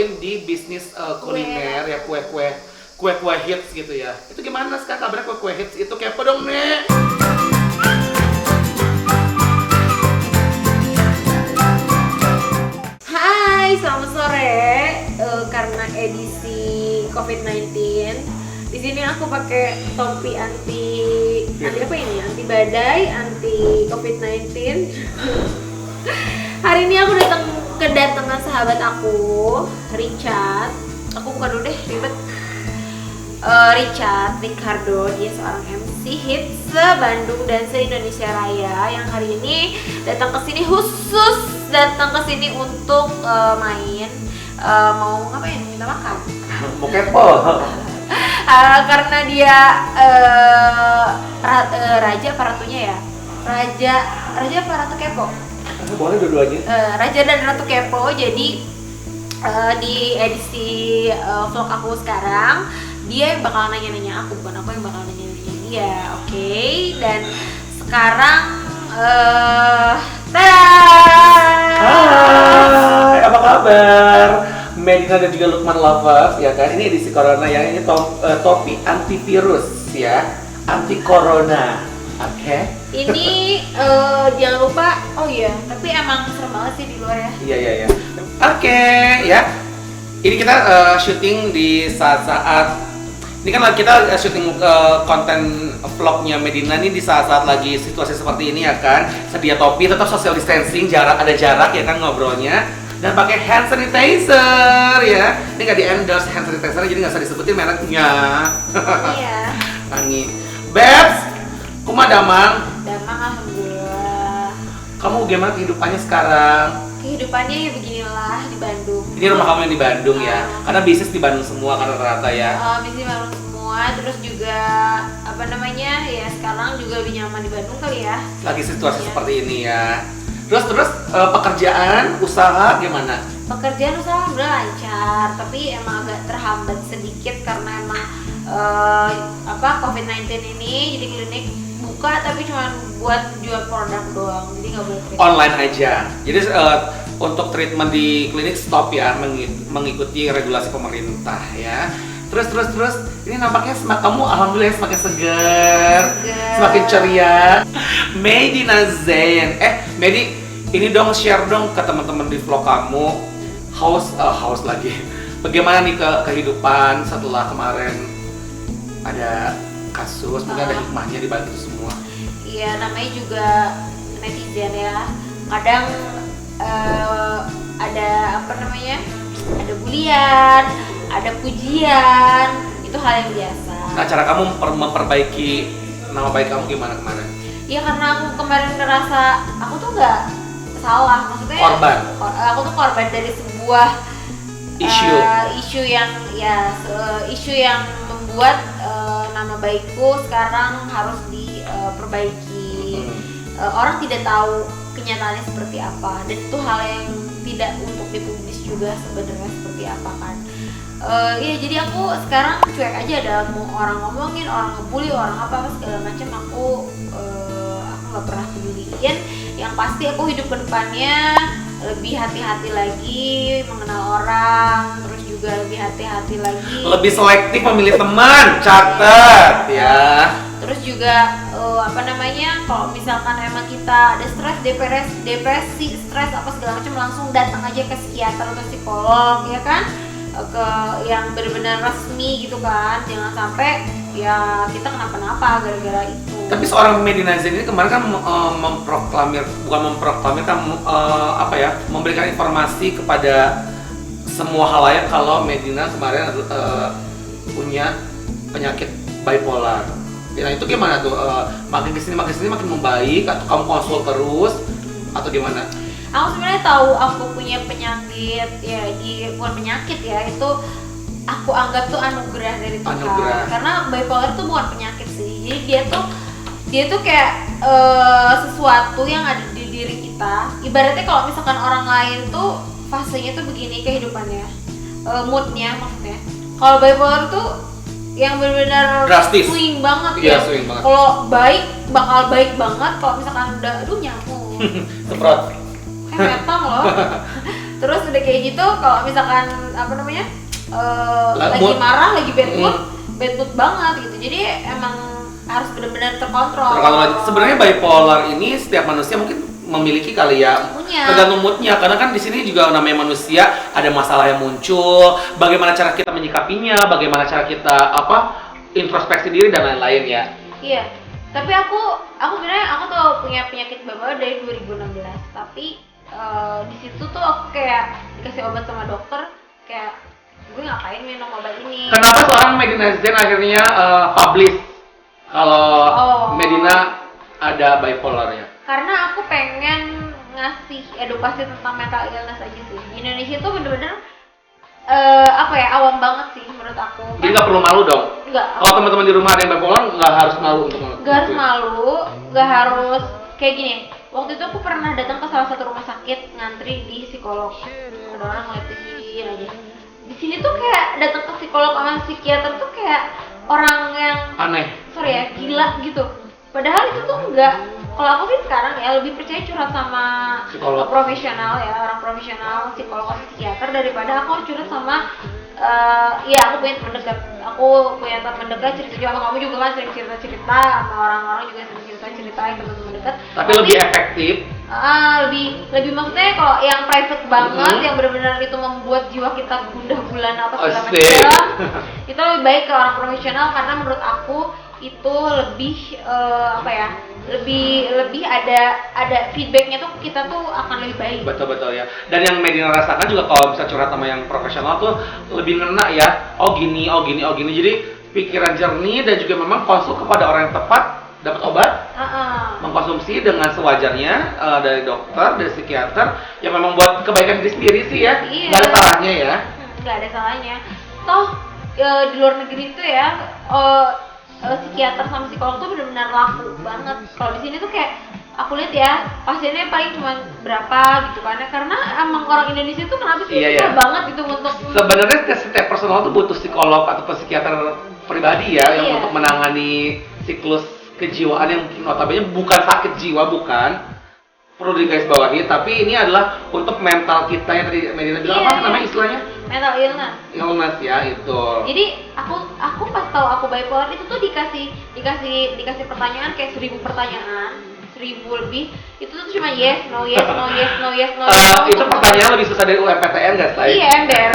join di bisnis kuliner ya, kue hits gitu ya. Itu gimana sekarang kabarnya kue hits itu, kepo dong nih. Hai, selamat sore. Karena edisi COVID-19, di sini aku pakai topi anti apa ini? Anti badai, anti COVID-19. Hari ini aku kedatangan sahabat aku, Richard. Aku buka dulu deh, ribet. Richard Ricardo, dia seorang MC hits se-Bandung dan se-Indonesia Raya yang hari ini datang ke sini untuk main. Mau ngapain? Minta makan. Mau kepo. Karena dia raja apa ratunya ya? Raja apa ratu kepo? Boleh dua-duanya. Raja dan ratu kepo. Jadi di edisi vlog aku sekarang, dia yang bakal nanya-nanya aku, bukan aku yang bakal nanya-nanya dia. Oke. Dan sekarang tada! Hai, apa kabar? Medina dan juga Lukman Lovers ya kan. Ini edisi corona ya. Ini topi antivirus ya, anti corona. Oke. Ini jangan lupa, oh iya, tapi emang serem banget sih di luar ya. Iya. Oke, ya. Ini kita syuting di saat-saat ini kan lagi kita syuting konten vlognya Medina nih di saat-saat lagi situasi seperti ini ya kan. Sedia topi, tetap social distancing, ada jarak ya kan ngobrolnya. Dan pakai hand sanitizer ya. Ini nggak di endorse hand sanitizer, jadi nggak usah disebutin mereknya. Iya. Tangi. Babs, kumaha damang? Damang alhamdulillah. Kamu gimana kehidupannya sekarang? Kehidupannya ya beginilah di Bandung. Ini rumah kamu yang di Bandung ya? Karena bisnis di Bandung semua kan rata-rata ya? Bisnis di Bandung semua, terus juga apa namanya ya sekarang juga lebih nyaman di Bandung kali ya. Lagi situasi seperti ini ya. Terus pekerjaan, usaha gimana? Pekerjaan usaha udah lancar, tapi emang agak terhambat sedikit karena emang COVID-19 ini, jadi klinik buka tapi cuma buat jual produk doang, jadi nggak boleh treatment. Online aja. Jadi untuk treatment di klinik stop ya, mengikuti regulasi pemerintah ya. Terus ini nampaknya kamu alhamdulillah semakin segar, semakin ceria. Medina Zain. Medi, ini dong share dong ke teman-teman di vlog kamu. Haus lagi. Bagaimana nih kehidupan setelah kemarin ada kasus, mungkin ada hikmahnya di balik itu semua. Iya, namanya juga netizen ya. Kadang ada apa namanya? Ada bulian, ada pujian, itu hal yang biasa. Nah, cara kamu memperbaiki nama baik kamu gimana kemarin? Iya, karena aku kemarin ngerasa aku tuh nggak salah, maksudnya korban. Aku tuh korban dari sebuah isu yang membuat nama baikku sekarang harus diperbaiki. Orang tidak tahu kenyataannya seperti apa, dan itu hal yang tidak untuk dipublis juga sebenarnya seperti apa kan. Jadi aku sekarang cuek aja, ada mau orang ngomongin, orang ngebully, orang apa segala macam, aku nggak pernah peduliin. Yang pasti aku hidup ke depannya lebih hati-hati lagi mengenal orang, terus juga lebih hati-hati lagi, lebih selektif memilih teman, catat ya. Terus juga kalau misalkan emang kita ada stres, depresi, stres apa segala macam, langsung datang aja ke psikiater atau psikolog ya kan, ke yang benar-benar resmi gitu kan, jangan sampai ya kita kenapa-napa gara-gara itu. Tapi seorang Medina Zain ini kemarin kan memberikan informasi kepada semua halayak kalau Medina kemarin punya penyakit bipolar. Nah itu gimana tuh? Makin kesini makin membaik atau kamu konsul terus atau gimana? Aku sebenarnya tahu aku punya penyakit ya, bukan penyakit ya, itu aku anggap tuh anugerah dari Tuhan. Karena bipolar tuh bukan penyakit sih, jadi dia tuh kayak sesuatu yang ada di diri kita. Ibaratnya kalau misalkan orang lain tuh fasenya tuh begini kehidupannya, moodnya maksudnya. Kalau bipolar tuh yang benar-benar drastis, swing banget ya. Kalau baik bakal baik banget, kalau misalkan udah nyamuk semprot kayak metong loh. Terus udah kayak gitu kalau misalkan apa namanya lagi mood. marah, lagi bad mood banget gitu. Jadi emang harus benar-benar terkontrol. Sebenarnya bipolar ini setiap manusia mungkin memiliki kali ya, tergantung moodnya. Karena kan di sini juga namanya manusia, ada masalah yang muncul. Bagaimana cara kita menyikapinya, bagaimana cara kita introspeksi diri dan lain-lain ya. Iya. Tapi aku sebenarnya aku tuh punya penyakit bipolar dari 2016. Tapi di situ tuh aku kayak dikasih obat sama dokter, kayak gue ngapain minum obat ini. Kenapa seorang Medina Zain akhirnya publish kalau Medina ada bipolarnya? Karena aku pengen ngasih edukasi tentang mental illness aja sih. Di Indonesia tuh bener-bener awam banget sih menurut aku. Jadi nggak perlu malu dong? Nggak. Kalau teman-teman di rumah ada yang bipolar, nggak harus malu untuk nggak harus malu, nggak harus kayak gini. Waktu itu aku pernah datang ke salah satu rumah sakit ngantri di psikolog. Ada orang ngeliatin aja. Di sini tuh kayak datang ke psikolog sama psikiater tuh kayak orang yang aneh. Sorry ya, gila gitu. Padahal itu tuh enggak. Kalau aku sih sekarang ya lebih percaya curhat sama psikolog profesional ya, orang profesional, psikolog atau psikiater daripada aku harus curhat sama ya aku punya teman dekat. Aku punya teman dekat cerita sama kamu juga kan sering cerita-cerita sama orang-orang juga sering cerita-cerita yang teman-teman dekat. Tapi lebih efektif. Lebih maksudnya kalau yang private banget, yang benar-benar itu membuat jiwa kita gundah gulana apa segala macam, itu lebih baik ke orang profesional karena menurut aku itu lebih lebih ada feedbacknya tuh kita tuh akan lebih baik. Betul ya. Dan yang Medina rasakan juga kalau bisa curhat sama yang profesional tuh lebih ngena ya. Oh gini. Jadi pikiran jernih dan juga memang konsul kepada orang yang tepat, dapat obat, mengkonsumsi dengan sewajarnya dari dokter, dari psikiater yang memang buat kebaikan diri sendiri sih ya. Iya. Nggak ada salahnya ya. Nggak ada salahnya. Toh di luar negeri itu ya psikiater sama psikolog tuh benar-benar laku banget. Kalau di sini tuh kayak aku lihat ya pasiennya paling cuma berapa gitu kan ya, karena emang orang Indonesia tuh kenapa sih susah banget gitu untuk sebenarnya setiap personal tuh butuh psikolog atau psikiater pribadi ya yang untuk menangani siklus kejiwaan yang notabene bukan sakit jiwa, bukan, perlu digarisbawahi, tapi ini adalah untuk mental kita yang tadi Medina bilang apa namanya istilahnya? Mental illness. Illness ya itu. Jadi aku pas tahu aku bipolar itu tuh dikasih pertanyaan kayak 1000 pertanyaan, 1000 lebih. Itu tuh cuma yes, no, yes, no, yes, no, yes, no. Itu pertanyaan lebih susah dari UMPTN nggak sih? Iya ember.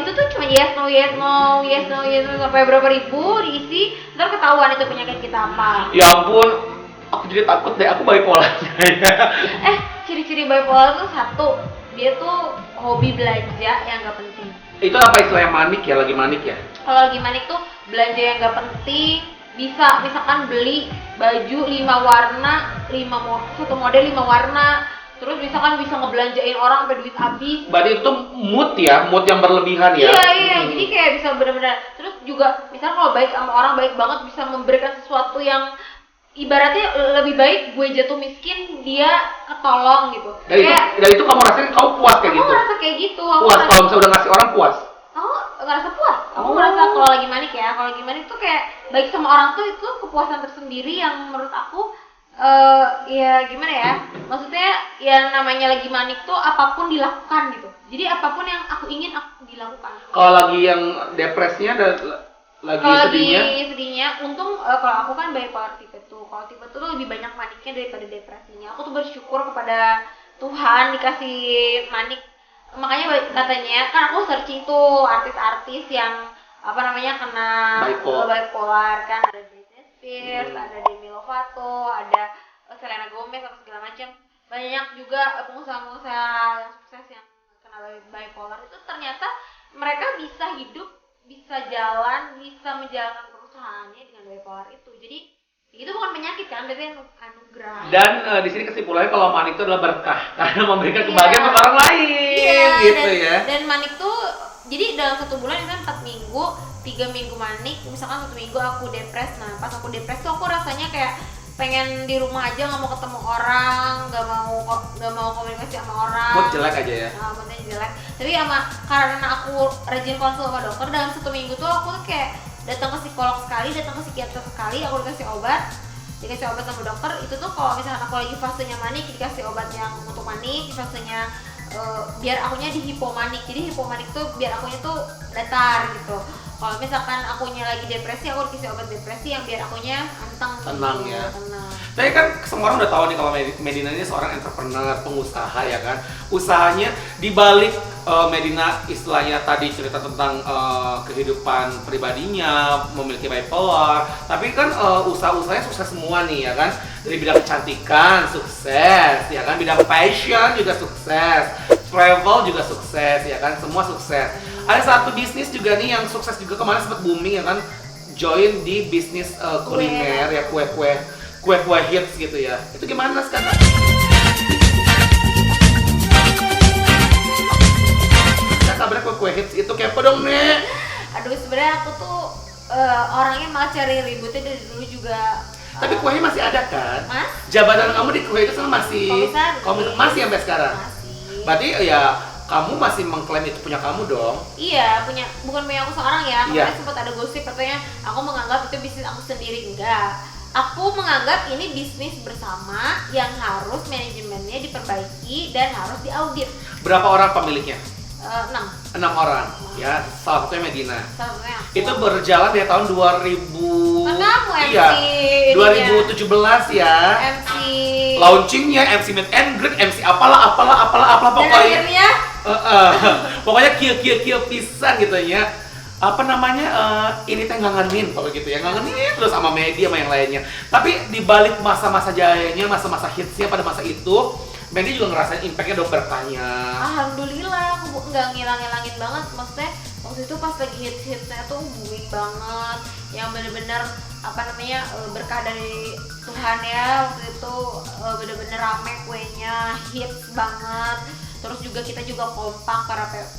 Itu tuh cuma yes, no, yes, no, yes, no, yes, no, sampai berapa ribu diisi, ntar ketahuan itu penyakit kita apa. Ya ampun, aku jadi takut deh, aku bipolar. Ciri-ciri bipolar tuh satu, dia tuh hobi belanja yang nggak penting. Itu apa istilahnya manik ya, lagi manik ya? Kalau lagi manik tuh belanja yang nggak penting, bisa misalkan beli baju 5 warna, 1 model 5 warna, terus misalkan bisa ngebelanjain orang sampai duit habis. Berarti itu mood ya, mood yang berlebihan ya? Iya, jadi kayak bisa benar-benar. Terus juga misalnya kalau baik sama orang, baik banget bisa memberikan sesuatu yang ibaratnya lebih baik gue jatuh miskin, dia ketolong gitu. Dari itu kamu rasain kamu puas kayak gitu? Aku merasa kayak gitu. Puas, kalau misalnya udah ngasih orang puas? Aku ngerasa puas. Aku merasa kalau lagi manik ya, kalau lagi manik tuh kayak baik sama orang tuh itu kepuasan tersendiri yang menurut aku ya gimana ya, maksudnya ya namanya lagi manik tuh apapun dilakukan gitu. Jadi apapun yang aku ingin aku dilakukan. Kalau lagi yang depresinya lagi sedihnya, untung kalau aku kan bipolar tipe tuh. Kalau tipe tuh lebih banyak maniknya daripada depresinya. Aku tuh bersyukur kepada Tuhan dikasih manik. Makanya katanya kan aku searching tuh artis-artis yang kena bipolar kan, ada Britney Spears, ada Demi Lovato, ada Selena Gomez atau segala macam. Banyak juga pengusaha-pengusaha yang sukses yang kena bipolar itu ternyata mereka bisa hidup, bisa jalan, bisa menjalankan perusahaannya dengan bipolar itu. Jadi itu bukan penyakit kan, berarti anugerah. Dan di sini kesimpulannya kalau manik itu adalah berkah karena memberikan kebahagiaan untuk orang lain, gitu ya. Dan manik tuh jadi dalam 1 bulan itu 4 minggu, 3 minggu manik, misalkan 1 minggu aku depres. Nah pas aku depres tuh aku rasanya kayak pengen di rumah aja, nggak mau ketemu orang, nggak mau komunikasi sama orang. Mood jelek aja ya? Moodnya jelek. Tapi karena aku rajin konsul sama dokter, dalam 1 minggu tuh aku tuh kayak datang ke psikolog sekali, datang ke psikiater sekali, aku dikasih obat sama dokter. Itu tuh kalau misalkan aku lagi fasenya manik dikasih obat yang untuk manik, fasenya biar akunya di hipomanik. Jadi hipomanik tuh biar akunya tuh datar gitu. Kalau misalkan akunya lagi depresi, aku dikasih obat depresi yang biar akunya anteng Tenang gitu, ya. tenang. Tapi kan semua orang udah tahu nih kalau Medina ini seorang entrepreneur, pengusaha ya kan. Usahanya dibalik Medina istilahnya tadi cerita tentang kehidupan pribadinya, memiliki bipolar. Tapi kan usaha-usahanya sukses semua nih ya kan. Dari bidang kecantikan sukses, ya kan. Bidang fashion juga sukses, travel juga sukses, ya kan. Semua sukses. Ada satu bisnis juga nih yang sukses juga kemarin sempat booming ya kan. Join di bisnis kuliner ya, kue-kue hits gitu ya. Itu gimana sekarang? Kita kabarnya kue-kue hits itu kepo dong nih. Aduh sebenarnya aku tuh orangnya malah cari ributnya dari dulu juga. Tapi kuenya masih ada kan? Mas? Jabatan kamu di kue itu sekarang masih masih sampai sekarang. Masih. Berarti ya kamu masih mengklaim itu punya kamu dong? Iya, bukan punya aku seorang ya. Iya. Kemarin sempat ada gosip katanya aku menganggap itu bisnis aku sendiri. Enggak. Aku menganggap ini bisnis bersama yang harus manajemennya diperbaiki dan harus diaudit. Berapa orang pemiliknya? 6. 6 orang. Ya, salah satunya Medina. Salah satunya aku. Itu berjalan dari tahun 2000. Kan kamu MC Iya. ininya. 2017 ya. MC. Launchingnya MC meet and greet, MC apalah Dan pokoknya. akhirnya Pokoknya kieu pisan gitu ya. Apa namanya ini teh ngangenin kalau gitu ya, ngangenin terus sama media sama yang lainnya. Tapi di balik masa-masa jayanya, masa-masa hitsnya pada masa itu, Mandy juga ngerasain impactnya dong bertanya. Alhamdulillah aku nggak ngilang-ngilangin banget. Maksudnya waktu itu pas lagi hits-hitsnya tuh booming banget, yang bener-bener apa namanya berkah dari Tuhan ya. Waktu itu bener-bener rame kuenya, hits banget. Terus juga kita juga kompak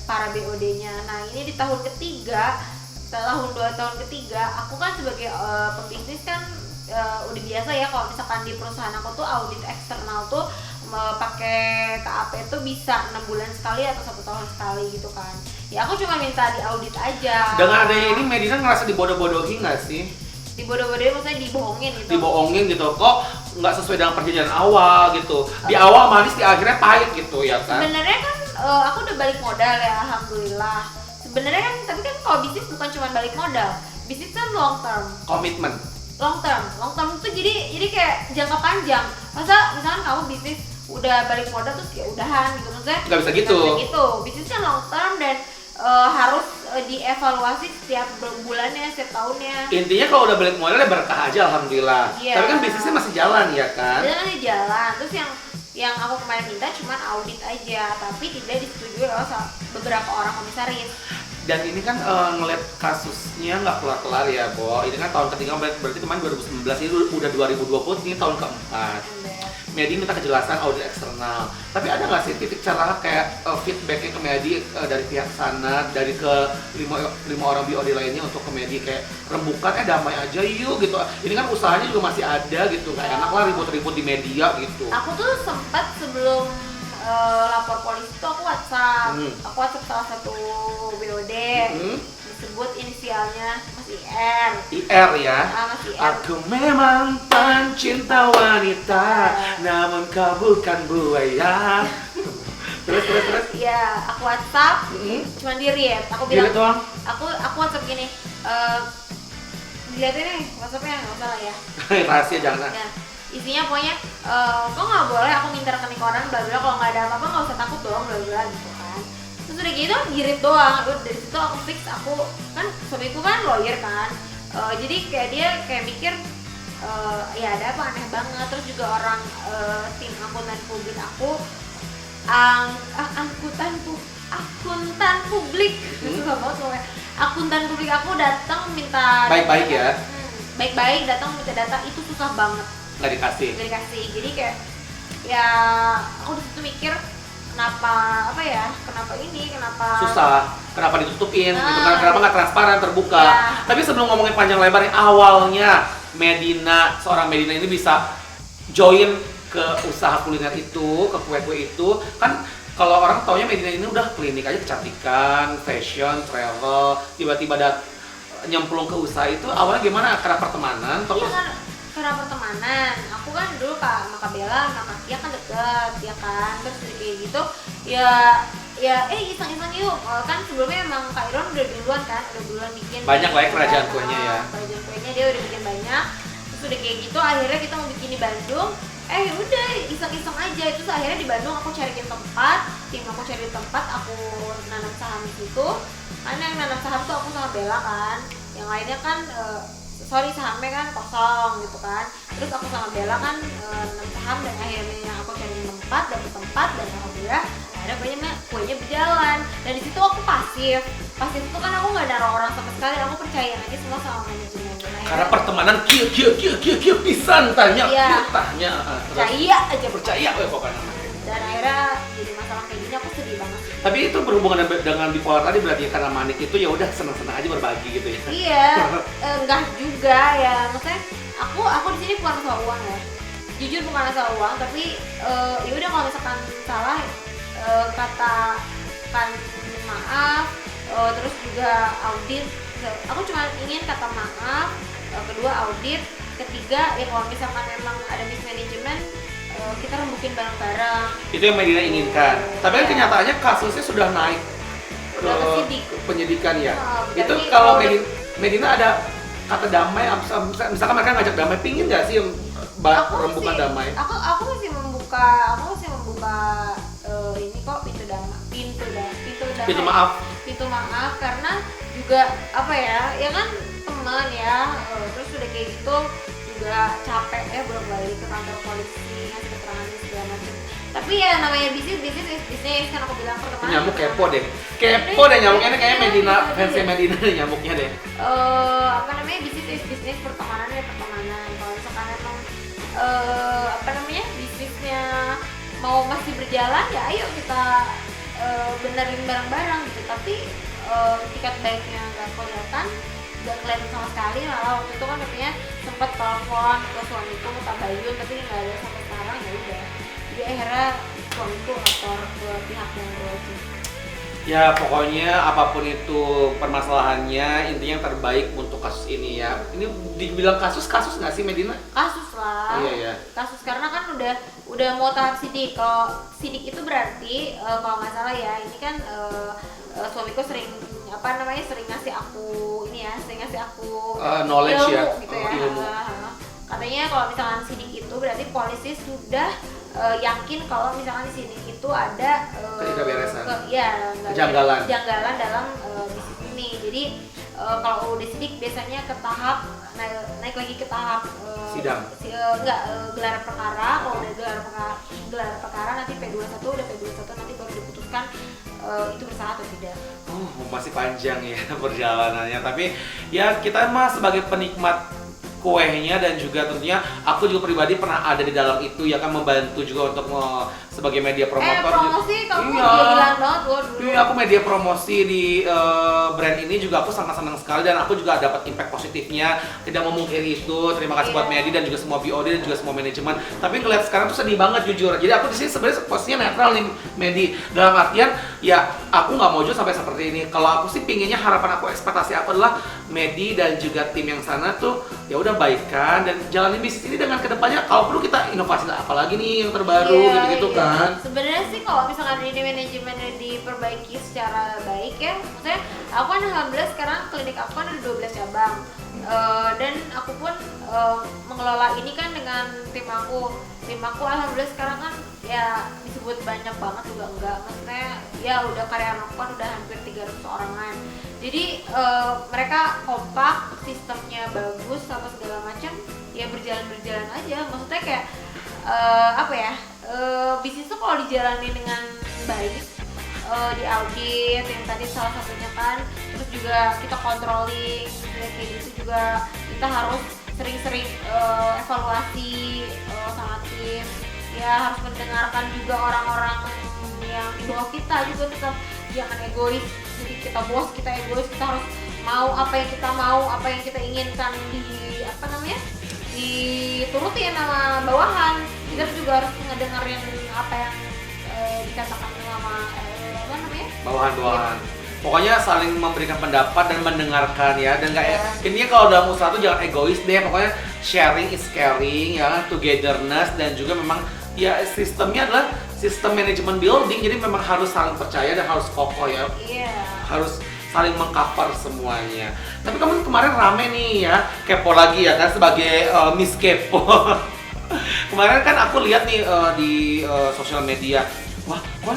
para BOD-nya. Nah ini di tahun ketiga, tahun 2 tahun ketiga, aku kan sebagai pembisnis kan udah biasa ya kalau misalkan di perusahaan aku tuh audit eksternal tuh pakai KAP itu bisa 6 bulan sekali atau 1 tahun sekali gitu kan. Ya aku cuma minta diaudit aja. Dengan adanya ini Medina ngerasa dibodoh-bodohi nggak sih? Dibodoh-bodohin maksudnya dibohongin gitu. Dibohongin gitu, kok nggak sesuai dengan perjanjian awal gitu. Di awal manis, di akhirnya pahit gitu ya kan? Sebenarnya kan aku udah balik modal ya, alhamdulillah. Sebenarnya kan, tapi kan kalau bisnis bukan cuma balik modal, bisnis kan long term. Komitmen. Long term itu jadi kayak jangka panjang. Masa misalkan kamu bisnis udah balik modal terus kayak udahan gitu, maksudnya Nggak bisa gitu. nggak bisa gitu. Bisnisnya long term dan harus dievaluasi setiap bulannya, setiap tahunnya. Intinya kalau udah balik modal ya berkah aja alhamdulillah. Iya. Tapi kan bisnisnya masih jalan ya kan? Dia masih jalan. Terus yang aku kemarin minta cuma audit aja, tapi tidak disetujui oleh beberapa orang komisaris. Dan ini kan ngeliat kasusnya nggak kelar-kelar ya, Bo. Ini kan tahun ketiga, berarti kemarin 2019, ini udah 2020, ini tahun keempat. Medi minta kejelasan audit eksternal. Tapi ada nggak sih titik cara kayak feedbacknya ke Medi dari pihak sana, dari ke lima orang BOD lainnya untuk ke Medi kayak rembukan damai aja yuk gitu. Ini kan usahanya juga masih ada gitu, nggak enak lah ribut-ribut di media gitu. Aku tuh sempat sebelum lapor polisi tuh aku WhatsApp. Aku WhatsApp salah satu BOD. Disebut inisialnya Mas IR. IR ya. Mas IR. Aku memang pencinta wanita, namun kau bukan buaya. terus. Iya, aku WhatsApp. Cuman di read. Aku bilang. Dilihat doang. Aku WhatsApp gini. Dilihatin nih WhatsAppnya, nggak usah lah ya. Rahasia jangan. Ya. Isinya pokoknya kok nggak boleh aku minta rekening orang bla bla, kalau nggak ada apa-apa nggak usah takut dong bla bla gitu kan. Terus udah gitu girit doang. Udah dari situ aku fix, aku kan suamiku kan lawyer kan, jadi kayak dia kayak mikir ya ada apa aneh banget. Terus juga orang tim akuntan publik aku akuntan publik susah banget ngomongnya. Akuntan publik aku datang minta Baik-baik ya. Baik-baik datang minta data itu susah banget. Nggak dikasih. Jadi kayak ya aku disitu mikir kenapa Susah, kenapa ditutupin gitu kan, kenapa nggak transparan, terbuka. Ya. Tapi sebelum ngomongin panjang lebar nih, awalnya seorang Medina ini bisa join ke usaha kuliner itu, ke kue-kue itu kan. Kalau orang taunya Medina ini udah klinik aja kecantikan, fashion, travel, tiba-tiba nyemplung ke usaha itu awalnya gimana? Karena pertemanan? Iya kan, karena pertemanan. Aku kan dulu sama Kak Bella, sama Kak Tia kan deket ya kan. Terus kayak gitu iseng-iseng yuk. Kan sebelumnya emang Kak Iron udah duluan bikin banyak lah ya kerajaan kuenya ya. Kerajaan kuenya dia udah bikin banyak. Terus udah kayak gitu akhirnya kita mau bikin di Bandung. Ya udah iseng-iseng aja. Terus akhirnya di Bandung aku cariin tempat, tim aku cariin tempat, aku nanam saham di situ. Karena yang nanam saham tuh aku sama Bella kan. Yang lainnya kan sahamnya kan kosong gitu kan. Terus aku sama Bella kan nanam saham dan akhirnya aku cariin tempat, dapet tempat dan alhamdulillah akhirnya kuenya berjalan. Dan di situ aku pasif itu kan aku nggak naruh orang sama sekali, aku percaya aja semua sama manajemen. Karena pertemanan kieu pisan tanya. Percaya pokoknya. Dan akhirnya jadi masalah kayak gini aku sedih banget. Tapi itu berhubungan dengan bipolar tadi berarti karena manik itu ya udah senang-senang aja berbagi gitu ya. Iya, enggak juga ya. Maksudnya aku di sini bukan masalah uang ya. Jujur bukan masalah uang, tapi ya udah kalau misalkan salah katakan maaf, terus juga audit. Aku cuma ingin kata maaf, kedua audit, ketiga ya kalau misalkan memang ada mismanagement kita rembukin bareng-bareng. Itu yang Medina inginkan. Tapi kan kenyataannya kasusnya sudah naik ke penyidikan ya. Itu kalau Medina ada kata damai, misalkan mereka ngajak damai, pingin nggak sih rembukan damai? Aku masih membuka ini kok pintu maaf karena juga apa ya kan teman ya, terus udah kayak gitu juga capek ya bolak-balik ke kantor polisi ngasih keterangan segala macam. Tapi ya namanya bisnis kan aku bilang pertemanan. Nyamuk kepo deh nyamuknya kayaknya Medina versi Medina deh nyamuknya deh. Bisnis pertemanan. Kalau misalkan emang bisnisnya mau masih berjalan ya ayo kita benerin bareng-bareng gitu. Tapi tiket baiknya nggak kelihatan sama sekali. Malah waktu itu kan katanya sempat telepon ke suamiku minta bayun tapi nggak ada sampai sekarang. Ya udah, jadi akhirnya suamiku lapor ke pihak yang berwajib. Ya pokoknya apapun itu permasalahannya, intinya yang terbaik untuk kasus ini ya. Ini dibilang kasus nggak sih Medina? Kasus lah. Iya. Kasus karena kan udah mau tahap sidik. Kalau sidik itu berarti kalau nggak salah ya ini kan suamiku sering ngasih aku knowledge ilmu, ya gitu ya. Ilmu. Katanya kalau misalkan sidik itu berarti polisi sudah yakin kalau misalkan di sini itu ada kejanggalan dalam bisnis ini. Jadi kalau udah sidik biasanya ke tahap naik lagi ke tahap sidang. Gelar perkara. Kalau udah gelar perkara nanti P21 nanti baru diputuskan itu bersalah atau tidak. Masih panjang ya perjalanannya. Tapi ya kita mah sebagai penikmat kuehnya dan juga tentunya aku juga pribadi pernah ada di dalam itu ya kan, membantu juga untuk sebagai media promotor. Promosi kamu gila banget loh dulu. Iya, aku media promosi di brand ini juga aku sangat senang sekali dan aku juga dapat impact positifnya. Tidak memungkiri itu. Terima kasih buat Medi dan juga semua BOD dan juga semua manajemen. Tapi ngeliat sekarang tuh sedih banget jujur. Jadi aku di sini sebenarnya posisinya netral nih Medi. Dalam artian ya aku nggak mau juga sampai seperti ini. Kalau aku sih pinginnya harapan aku ekspektasi aku adalah Medi dan juga tim yang sana tuh ya udah baikan dan jalanin bisnis ini dengan kedepannya kalau perlu kita inovasi apa lagi nih yang terbaru gitu kan. Sebenarnya sih kalau misalkan ini manajemennya diperbaiki secara baik ya, maksudnya aku kan alhamdulillah sekarang klinik aku kan ada 12 cabang dan aku pun mengelola ini kan dengan tim aku alhamdulillah sekarang kan ya disebut banyak banget juga enggak, maksudnya ya udah karyawan aku kan udah hampir 300 orangan. Jadi mereka kompak, sistemnya bagus sama segala macam, ya berjalan aja. Maksudnya kayak bisnis tuh kalau dijalani dengan baik, di audit yang tadi salah satunya kan, terus juga kita controlling, kayak gitu juga kita harus sering-sering evaluasi sama tim. Ya harus mendengarkan juga orang-orang yang di bawah kita juga, tetap jangan egois. Jadi kita bos, kita egois, kita harus mau apa yang kita mau, apa yang kita inginkan diturutin sama bawahan. Kita juga harus ngedengerin apa yang dikatakan sama bawahan. Pokoknya saling memberikan pendapat dan mendengarkan ya, dan intinya kalau dalam usaha tuh jangan egois deh. Pokoknya sharing is caring ya, togetherness, dan juga memang ya sistemnya adalah sistem manajemen building, jadi memang harus saling percaya dan harus kokoh ya. Iya. Harus saling mengcover semuanya. Tapi kamu kemarin rame nih ya, kepo lagi ya kan sebagai Miss Kepo. Kemarin kan aku lihat nih di sosial media, wah kok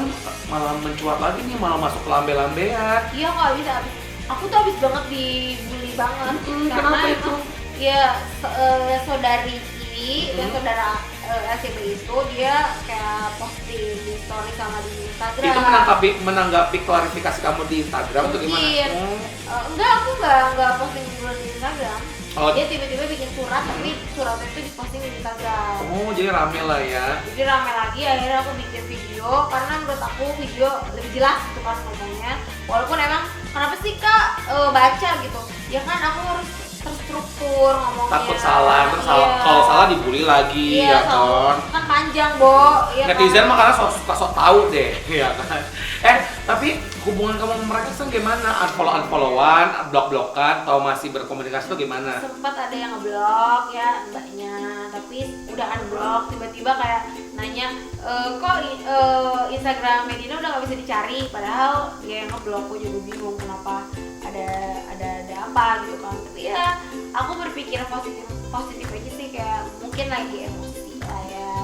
malah mencuat lagi nih, malah masuk ke lambe-lambean. Iya kok bisa. Aku tuh habis banget dibully banget karena kenapa itu? emang ya saudari I dan saudara LCB itu dia kayak posting di story sama di Instagram. Itu menanggapi klarifikasi kamu di Instagram atau gimana? Mungkin. Enggak, aku enggak posting dulu di Instagram. Oh. Dia tiba-tiba bikin surat, tapi suratnya itu diposting di Instagram. Oh, jadi rame lah ya. Jadi rame lagi, akhirnya aku bikin video karena menurut aku video lebih jelas gitu kan ngomongnya. Walaupun emang kenapa sih Kak baca gitu? Ya kan aku harus terstruktur ngomongnya. Takut salah, terus Iya. kalau salah dibully lagi ya kan. Kan panjang, Bo. Ya Netizen kan? mah karena sok tahu deh, ya kan. Tapi hubungan kamu sama mereka sekarang gimana? Unfollowan, blok-blokan, atau masih berkomunikasi tuh gimana? Sempat ada yang ngeblok ya mbaknya, tapi udah unblock. Tiba-tiba kayak nanya, kok Instagram Medina udah nggak bisa dicari, padahal dia yang ngeblok. Gue juga bingung kenapa ada apa gitu kan. Tapi ya aku berpikir positif aja sih, kayak mungkin lagi emosi lah ya.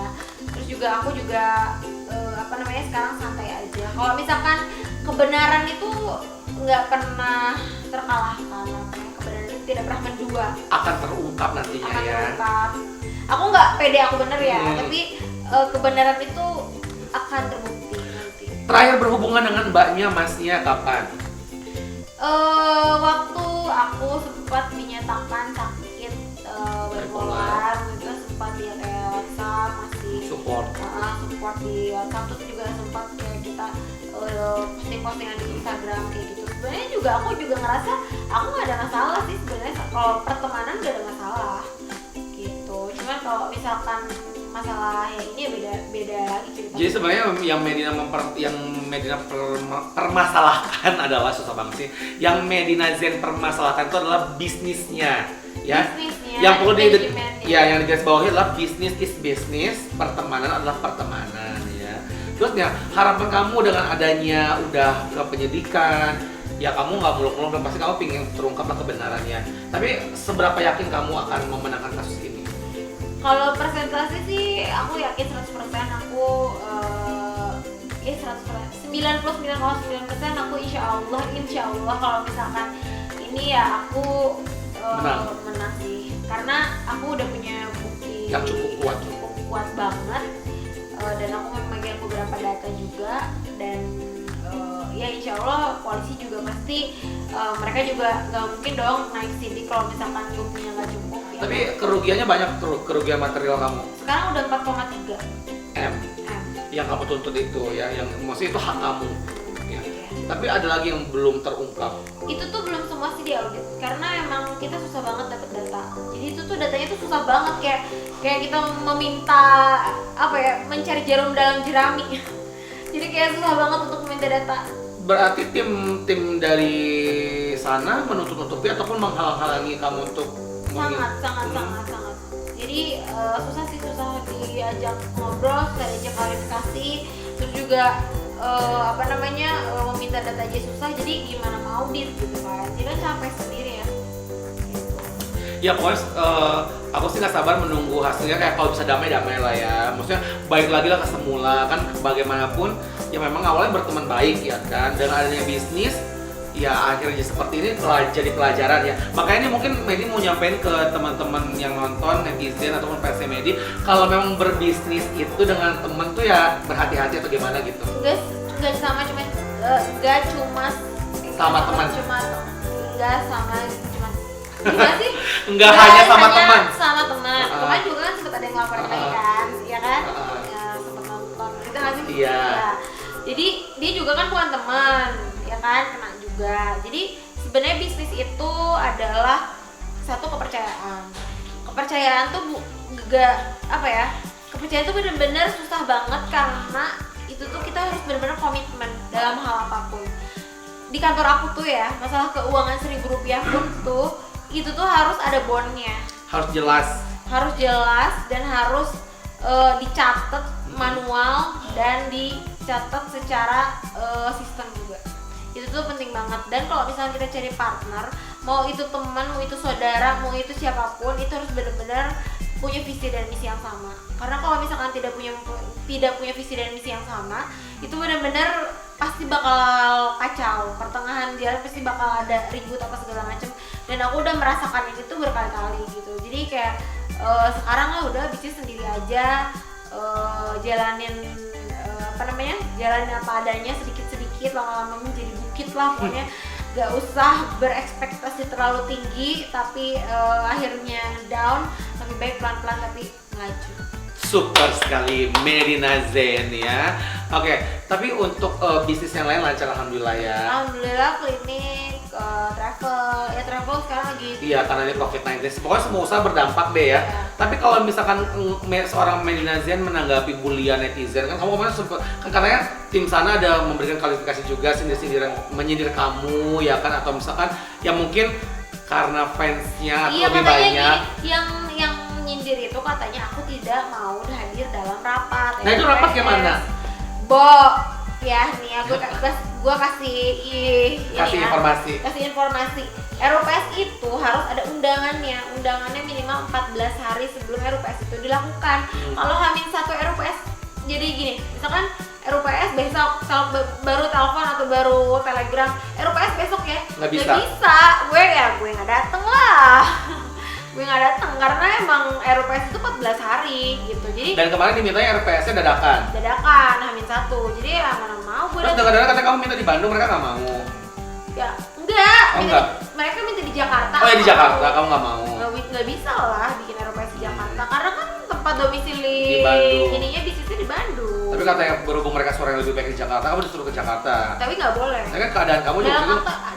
Terus juga aku juga sekarang santai aja. Kalau misalkan kebenaran itu nggak pernah terkalahkan, kebenaran itu tidak pernah mendua, Akan terungkap nantinya akan ya. terungkap. Aku nggak pede aku bener ya, tapi kebenaran itu akan terbukti nanti. Terakhir berhubungan dengan mbaknya, masnya kapan? Waktu aku sempat dinyatakan sakit bipolar, itu sempat dia kayak WhatsApp masih Support. support di WhatsApp, terus juga sempat kayak kita posting-postingan di Instagram kayak gitu. Sebenarnya juga aku juga ngerasa aku nggak ada masalah sih sebenarnya, kalau pertemanan nggak ada masalah gitu. Cuman kalau misalkan masalah yang ini ya beda lagi cerita. Jadi sebenarnya yang Medina permasalahkan adalah, susah banget sih. Yang Medina Zen permasalahkan itu adalah bisnisnya, ya. Bisnisnya, Yang perlu manajemennya. yang digarisbawahi adalah bisnis is bisnis, pertemanan adalah pertemanan, ya. Terus ya harapan kamu dengan adanya udah ke penyidikan, ya kamu nggak muluk-muluk dan pasti kamu pingin terungkaplah kebenarannya. Tapi seberapa yakin kamu akan memenangkan kasus ini? Kalau persentase sih aku yakin 100% aku ya 100%, 99,9% aku insya Allah kalau misalkan ini ya aku menang sih, karena aku udah punya bukti Yang cukup kuat banget, dan aku memegang beberapa data juga, dan ya insya Allah polisi juga pasti mereka juga nggak mungkin dong naik sidik kalau misalkan buktinya nggak cukup ya. Tapi kerugiannya banyak, kerugian material kamu. Sekarang udah 4,3 M yang kamu tuntut itu ya, yang maksudnya itu hak kamu ya. Tapi ada lagi yang belum terungkap. Itu tuh belum semua sih diaudit, karena emang kita susah banget dapet data. Jadi itu tuh datanya tuh susah banget, kayak kita meminta mencari jarum dalam jerami. Jadi kayak susah banget untuk meminta data. Berarti tim dari sana menutup-nutupi ataupun menghalang-halangi kamu untuk sangat. Jadi susah diajak ngobrol, susah diajak klarifikasi, terus juga meminta data aja susah, jadi gimana mau audit gitu kan. Jadi kan capek sendiri ya. Ya pokoknya aku sih nggak sabar menunggu hasilnya, kayak kalau bisa damai-damai lah ya. Maksudnya baik lagi lah ke semula, kan bagaimanapun ya memang awalnya berteman baik ya kan. Dan adanya bisnis ya akhirnya seperti ini jadi pelajaran ya. Makanya ini mungkin Medi mau nyampein ke teman-teman yang nonton, netizen ataupun fans Medi, kalau memang berbisnis itu dengan temen tuh ya berhati-hati atau gimana gitu. Enggak sama teman. Gimana sih? Enggak hanya sama teman. Sama teman. Kemarin juga kan sempat ada yang ngelaporin lagi kan, ya kan? Ya sempat nonton gitu nggak sih? Iya. Ya. Jadi dia juga kan bukan teman, ya kan? Kena juga. Jadi sebenarnya bisnis itu adalah satu kepercayaan. Kepercayaan tuh kepercayaan tuh benar-benar susah banget, karena itu tuh kita harus benar-benar komitmen dalam hal apapun. Di kantor aku tuh ya, masalah keuangan Rp1.000 pun tuh itu tuh harus ada bondnya, Harus jelas dan harus dicatat manual dan dicatat secara sistem juga. Itu tuh penting banget. Dan kalau misalnya kita cari partner, mau itu teman, mau itu saudara, mau itu siapapun, itu harus benar-benar punya visi dan misi yang sama. Karena kalau misalkan tidak punya visi dan misi yang sama, itu benar-benar pasti bakal kacau. Pertengahan jalan pasti bakal ada ribut apa segala macam. Dan aku udah merasakan ini tuh berkali-kali gitu. Jadi kayak sekarang lah udah bisnis sendiri aja, jalanin jalanin apa adanya, sedikit-sedikit, lama-lama menjadi bukit lah pokoknya. Gak usah berekspektasi terlalu tinggi tapi akhirnya down, lebih baik pelan-pelan tapi maju. Super sekali Medina Zen ya. Oke, tapi untuk bisnis yang lain lancar alhamdulillah ya. Alhamdulillah, klinik, travel sekarang lagi. Iya, karena ini COVID-19. Pokoknya semua usaha berdampak deh ya. Tapi kalau misalkan seorang Medina Zen menanggapi bulian netizen, kan kamu kemarin sempat, kan katanya tim sana ada memberikan kualifikasi juga, sindir-sindiran menyindir kamu ya kan, atau misalkan ya mungkin karena fansnya Iya, lebih katanya banyak. yang nyindir itu katanya aku tidak mau hadir dalam rapat. Nah itu rapat gimana? Ya nih aku kasih informasi. RUPS itu harus ada undangannya minimal 14 hari sebelum RUPS itu dilakukan. Kalau H-1 RUPS, jadi gini, misalkan RUPS besok, baru telepon atau baru telegram, RUPS besok ya, nggak bisa, gue nggak dateng lah. Gue nggak datang karena emang RUPS itu 14 hari gitu. Jadi dan kemarin dimintanya RUPS-nya dadakan H-1, jadi ya mana mau gue. Terus dengar-dengar kata kamu minta di Bandung, mereka nggak mau. Ya enggak, enggak. Mereka minta di Jakarta. Oh ya di Jakarta, kamu nggak mau? Nggak bisa lah bikin RUPS di Jakarta karena kan tempat domisili di Bandung. ininya bisnisnya di Bandung. Tapi katanya berhubung mereka suara yang lebih baik di Jakarta, kamu disuruh ke Jakarta. Tapi nggak boleh. Nah, kan keadaan kamu juga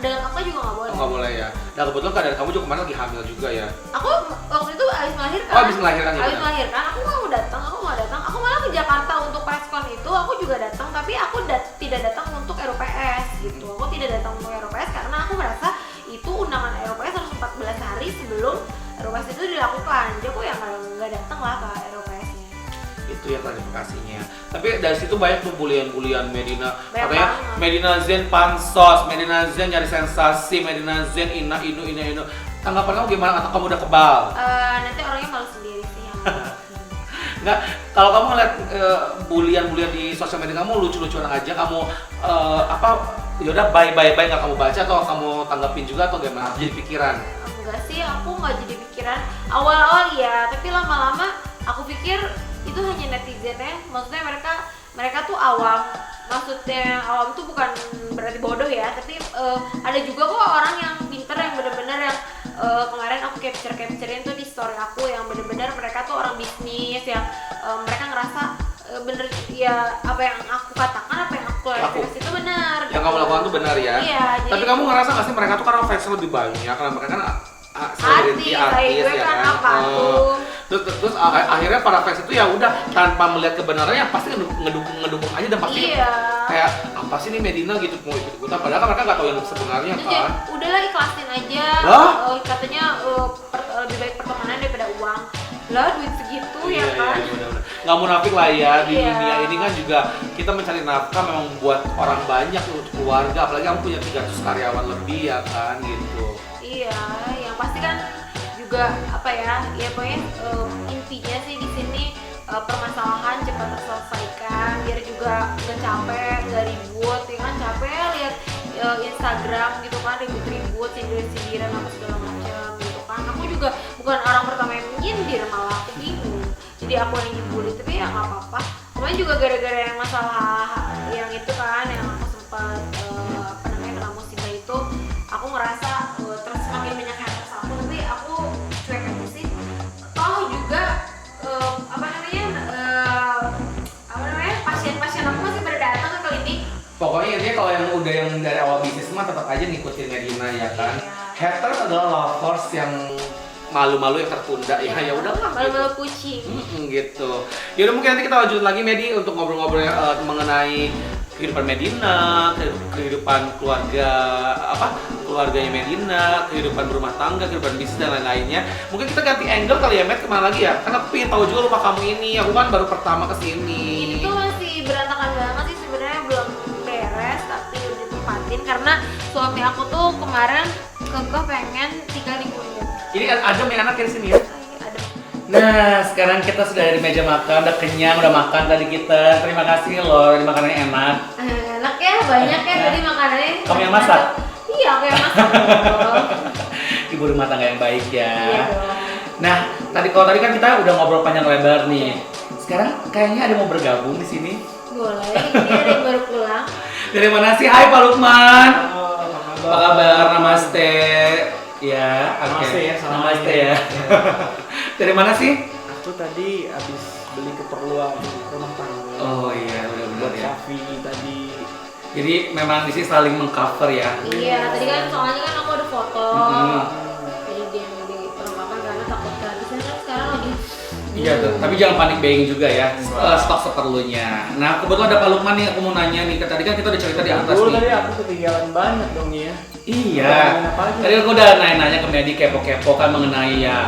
dalam akta juga nggak boleh. Oh, nggak boleh ya. Dan kebetulan keadaan kamu juga kemarin lagi hamil juga ya. Aku waktu itu habis melahirkan. Oh, habis melahirkan ya. Habis melahirkan, aku nggak mau datang. Aku malah ke Jakarta untuk preskon itu, aku juga datang, tapi aku tidak datang untuk RUPS gitu. Aku tidak datang untuk RUPS karena aku merasa itu undangan RUPS harus 14 hari sebelum RUPS itu dilakukan. Jadi aku ya nggak datang lah ke RUPS-nya. Itu ya klarifikasinya. Tapi dari situ banyak tuh bulian Medina. Banyak Katanya banget. Medina Zen pansos, Medina Zen nyari sensasi, Medina Zen ina inu. Tanggapan kamu gimana atau kamu udah kebal? Nanti orangnya malu sendiri sih yang Enggak, kalau kamu ngeliat bulian di sosial media kamu lucu-lucuan aja, kamu yaudah bye nggak kamu baca atau kamu tanggapin juga atau gimana? Jadi pikiran? Enggak sih, aku nggak jadi pikiran. Awal-awal ya, tapi lama-lama aku pikir itu hanya netizen ya. Maksudnya mereka tuh awam. Maksudnya awam tuh bukan berarti bodoh ya, tapi ada juga kok orang yang pinter yang bener-bener yang kemarin aku capturein tuh di story aku yang bener-bener mereka tuh orang bisnis yang mereka ngerasa bener ya, apa yang aku katakan, apa yang aku klarifikasi itu benar. Yang kamu lakukan tuh benar ya. Iya. Tapi kamu ngerasa nggak sih mereka tuh karena fansnya lebih banyak, karena mereka kan artis ya kan? Apa tuh? Terus akhirnya para fans itu ya udah tanpa melihat kebenarannya pasti ngedukung aja dan pasti kayak apa sih nih Medina gitu mau ikut-ikutan padahal kan mereka nggak tahu yang sebenarnya kan. Ya, udahlah ikhlasin aja. Katanya lebih baik pertemanan daripada uang. Lah duit segitu ya kan. Iya, nggak munafik lah ya di Iya. dunia ini kan juga kita mencari nafkah memang buat orang banyak untuk keluarga, apalagi kamu punya 300 karyawan lebih ya kan gitu. Iya, yang pasti kan juga apa ya pokoknya intinya sih di sini permasalahan cepat terselesaikan biar juga nggak capek, nggak ribut, ya kan capek lihat Instagram gitu kan ribut-ribut, sindir-sindiran apa segala macam gitu kan. Aku juga bukan orang pertama yang menyindir, malah aku bingung. Jadi aku yang dibully, tapi ya nggak apa-apa. Kemarin juga gara-gara yang masalah yang itu kan, yang aku sempat kena musibah itu, aku ngerasa terus semakin banyak haters aku, tapi aku cuek aja sih. Toh juga pasien-pasien aku masih pada datang ke klinik. Pokoknya intinya kalau yang udah yang dari awal bisnis mah tetap aja ngikutin Medina ya kan. Haters adalah lovers yang malu-malu yang tertunda ya udah lah malu-malu kucing gitu. Yaudah mungkin nanti kita lanjut lagi Medi untuk ngobrol-ngobrol mengenai kehidupan Medina, kehidupan keluarga keluarganya Medina, kehidupan berumah tangga, kehidupan bisnis dan lain-lainnya. Mungkin kita ganti angle kali ya, Med, kemana lagi ya? Karena aku pengen tahu juga rumah kamu ini. Aku kan baru pertama kesini. Ini tuh masih berantakan banget sih sebenarnya, belum beres tapi udah ditempatin karena suami aku tuh kemarin kekeh pengen tinggal di Kuningan. Ini ada main anak di sini ya? Ada. Nah, sekarang kita sudah dari meja makan, udah kenyang, udah makan tadi kita. Terima kasih loh, ini makanannya enak. Enak ya, banyak ya tadi makanannya. Kamu yang masak? Iya, aku yang masak. Ibu rumah tangga yang baik ya. Iya dong. Nah, kalau tadi kan kita udah ngobrol panjang lebar nih. Sekarang kayaknya ada mau bergabung di sini. Boleh, ini ada yang baru pulang. Dari mana sih? Hai Pak Lukman. Halo, Apa kabar? Namaste. Ya, oke. Namaste ya, salam Namaste ya. ya. Dari mana sih? Aku tadi habis beli keperluan rumah tangga. Oh iya, udah benar Buat ya. Safi tadi. Jadi memang di sini saling mengcover ya. Iya, tadi kan soalnya kan aku ada foto. Mhm. Jadi dia yang diperlukan karena takut kehabisan kan sekarang lagi. Iya tuh, tapi jangan panik buying juga ya. Stok seperlunya. Nah, kebetulan ada Pak Lukman nih, aku mau nanya nih. Tadi kan kita udah cerita di atas Dulu nih. tadi aku ketinggalan banyak dong ya. Iya. Ngomongin apa aja? Tadi aku udah nanya-nanya ke Medi kepo-kepo kan mengenai ya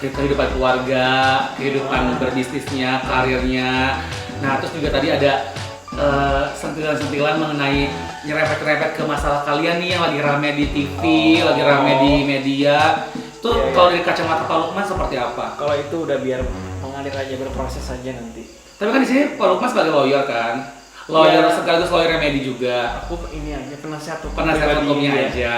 kehidupan keluarga, kehidupan berbisnisnya, karirnya. Nah, terus juga tadi ada sentilan-sentilan mengenai nyerempet-nyerempet ke masalah kalian nih yang lagi rame di TV, lagi rame di media. Itu Iya, iya. kalau dari kacamata Pak Lukman seperti apa? Kalau itu udah biar mengalir aja, berproses aja nanti. Tapi kan di sini Pak Lukman sebagai lawyer kan, lawyer Iya. sekaligus lawyer media juga, Aku ini aja penasihat hukum penasehat pribadi hukumnya ya. aja.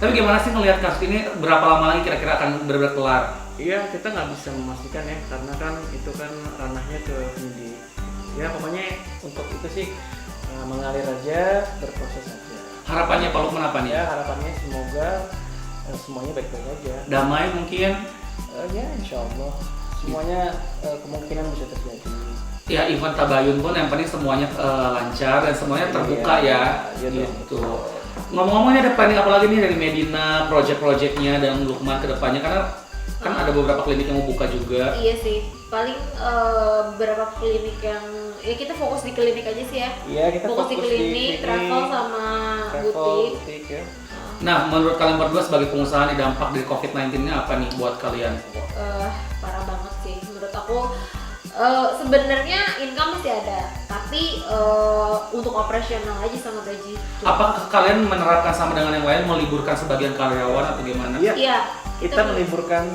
Tapi gimana sih ngelihat kasus ini berapa lama lagi kira-kira akan benar-benar kelar? Iya, kita nggak bisa memastikan ya, karena kan itu kan ranahnya ke penyidik. Ya pokoknya untuk itu sih mengalir aja, berproses aja. Harapannya Pak Lukman apa nih? Ya harapannya semoga semuanya baik-baik aja. Damai mungkin? Ya insya Allah semuanya kemungkinan bisa terjadi. Ya event tabayun pun yang penting semuanya lancar dan semuanya terbuka ya. Iya dong. Gitu. Ngomong-ngomong ini ada planning apa lagi nih dari Medina, project-projectnya dan Lukman ke depannya karena kan ada beberapa klinik yang mau buka juga. Iya sih, paling beberapa klinik yang ya kita fokus di klinik aja sih ya. Iya kita Fokus di klinik, travel sama butik. ya. Nah, menurut kalian berdua sebagai pengusaha nih dampak dari COVID-19 ini apa nih buat kalian? Parah banget sih menurut aku. Sebenarnya income masih ada, tapi untuk operasional aja sama gaji. Apakah kalian menerapkan sama dengan yang lain meliburkan sebagian karyawan atau gimana? Iya. Iya, Kita meliburkan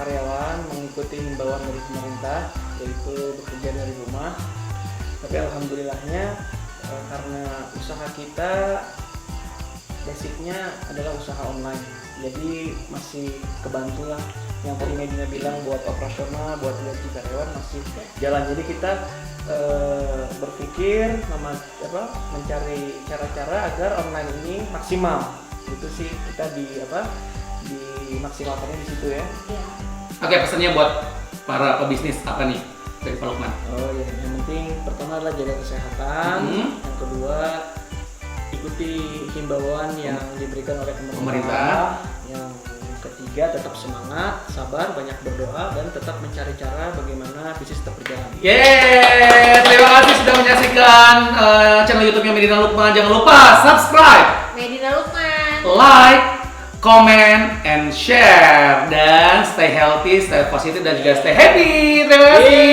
karyawan mengikuti himbauan dari pemerintah, yaitu bekerja dari rumah. Tapi alhamdulillahnya karena usaha kita basicnya adalah usaha online, jadi masih kebantu lah. Yang tadi Medina bilang buat operasional, buat gaji karyawan masih jalan. Jadi kita berpikir mencari cara-cara agar online ini maksimal. Itu sih kita dimaksimalkannya di situ ya. Iya. Oke, pesannya buat para pebisnis apa nih dari Pak Lukman? Oh ya, yang penting pertama adalah jaga kesehatan, yang kedua ikuti himbauan yang diberikan oleh pemerintah. Yang ketiga tetap semangat, sabar, banyak berdoa dan tetap mencari cara bagaimana bisnis tetap berjalan. Yeay, terima kasih sudah menyaksikan channel YouTube-nya Medina Lukman. Jangan lupa subscribe, Medina Lukman. like, comment, and share. Dan stay healthy, stay positif, dan juga stay happy. Terima kasih.